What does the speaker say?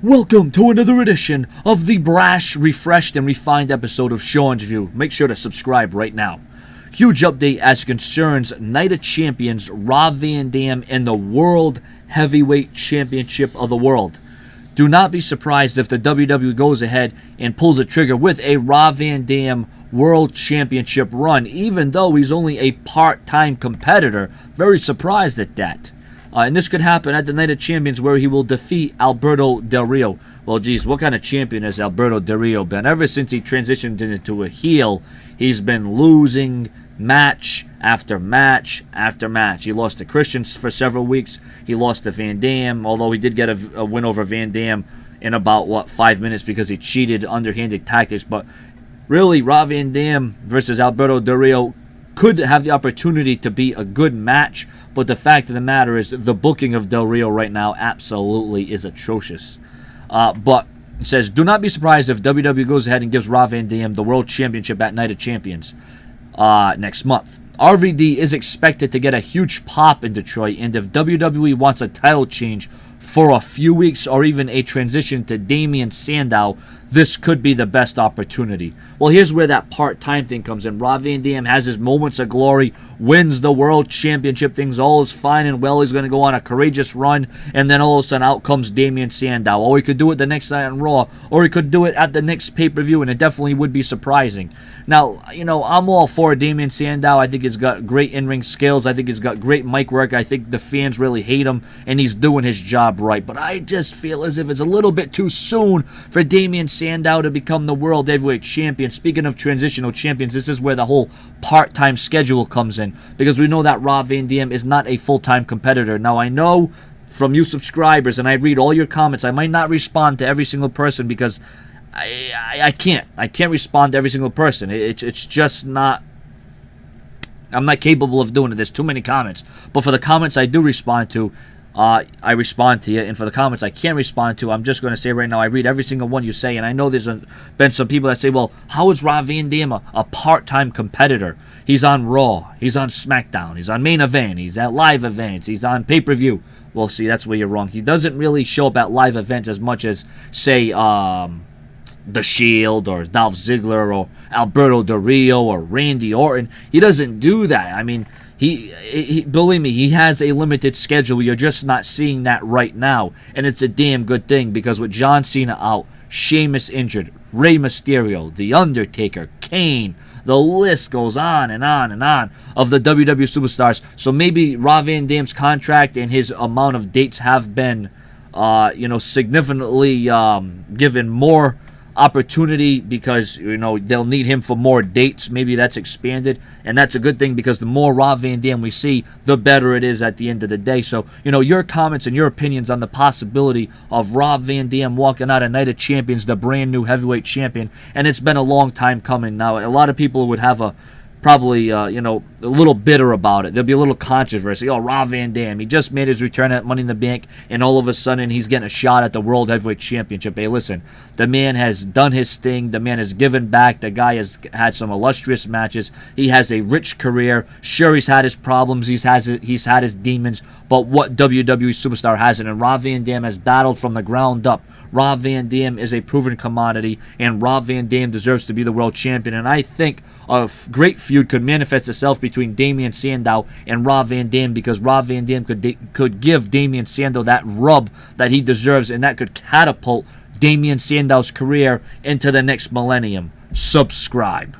Welcome to another edition of the brash, refreshed, and refined episode of Sean's View. Make sure to subscribe right now. Huge update as concerns Night of Champions Rob Van Dam and the World Heavyweight Championship of the World. Do not be surprised if the WWE goes ahead and pulls the trigger with a Rob Van Dam World Championship run, even though he's only a part-time competitor. Very surprised at that. And this could happen at the Night of Champions where he will defeat Alberto Del Rio. Well, geez, what kind of champion has Alberto Del Rio been? Ever since he transitioned into a heel, he's been losing match after match after match. He lost to Christian for several weeks. He lost to Van Dam, although he did get a win over Van Dam in about, 5 minutes because he cheated underhanded tactics. But really, Rob Van Dam versus Alberto Del Rio could have the opportunity to be a good match, but the fact of the matter is the booking of Del Rio right now absolutely is atrocious. But it says, do not be surprised if WWE goes ahead and gives Rob Van Dam the World Championship at Night of Champions next month. RVD is expected to get a huge pop in Detroit, and if WWE wants a title change for a few weeks or even a transition to Damien Sandow, this could be the best opportunity. Well, here's where that part-time thing comes in. Rob Van Dam has his moments of glory, wins the World Championship, things all is fine and well. He's going to go on a courageous run, and then all of a sudden out comes Damien Sandow. Or he could do it the next night on Raw, or he could do it at the next pay-per-view, and it definitely would be surprising. Now, I'm all for Damien Sandow. I think he's got great in-ring skills. I think he's got great mic work. I think the fans really hate him, and he's doing his job right. But I just feel as if it's a little bit too soon for Damien Sandow to become the World Heavyweight Champion. Speaking of transitional champions, this is where the whole part-time schedule comes in, because we know that Rob Van Dam is not a full-time competitor. Now, I know from you subscribers, and I read all your comments, I might not respond to every single person because I can't respond to every single person. It's just not, I'm not capable of doing it. There's too many comments. But for the comments I do respond to, I respond to you, and for the comments I can't respond to, I'm just going to say right now, I read every single one you say, and I know there's been some people that say, well, how is Rob Van Dam a part-time competitor? He's on Raw, he's on SmackDown, he's on Main Event, he's at live events, he's on pay-per-view. Well, see, that's where you're wrong. He doesn't really show up at live events as much as, say, The Shield or Dolph Ziggler or Alberto Del Rio or Randy Orton. He doesn't do that. I mean, he believe me, he has a limited schedule. You're just not seeing that right now, and it's a damn good thing, because with John Cena out, Sheamus injured, Rey Mysterio, The Undertaker, Kane, the list goes on and on and on of the WWE superstars. So maybe Rob Van Dam's contract and his amount of dates have been, significantly given more opportunity, because they'll need him for more dates. Maybe that's expanded, and that's a good thing, because the more Rob Van Dam we see, the better it is at the end of the day. So your comments and your opinions on the possibility of Rob Van Dam walking out of Night of Champions the brand new heavyweight champion, and it's been a long time coming. Now, a lot of people would have probably a little bitter about it. There'll be a little controversy. Oh, Rob Van Dam, he just made his return at Money in the Bank, and all of a sudden he's getting a shot at the World Heavyweight Championship. Hey, listen, the man has done his thing. The man has given back. The guy has had some illustrious matches. He has a rich career. Sure, he's had his problems. He's had his demons. But what WWE superstar hasn't? And Rob Van Dam has battled from the ground up. Rob Van Dam is a proven commodity, and Rob Van Dam deserves to be the world champion. And I think a great feud could manifest itself between Damien Sandow and Rob Van Dam, because Rob Van Dam could give Damien Sandow that rub that he deserves, and that could catapult Damien Sandow's career into the next millennium. Subscribe.